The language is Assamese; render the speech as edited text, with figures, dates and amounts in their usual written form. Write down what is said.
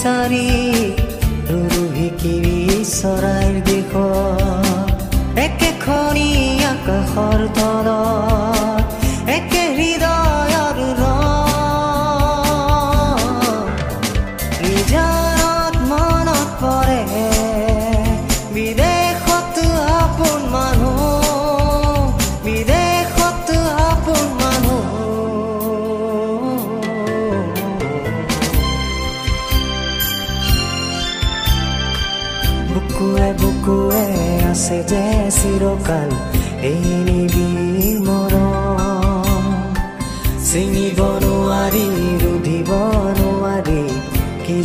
বিচাৰি ৰুহিকিৰি চৰাইৰ দেশ একেখনি আকাশৰ তলত একে হৃদয়ৰ নিজৰত মনত পৰে বিদেশত আপোন মানুহ বিদেশত আপোন মানুহ বুকুৱে বুকুৱে আছে যে চিৰকাল এই নিবিড় মৰম চিঙিব নোৱাৰি ৰুধিব নোৱাৰি কি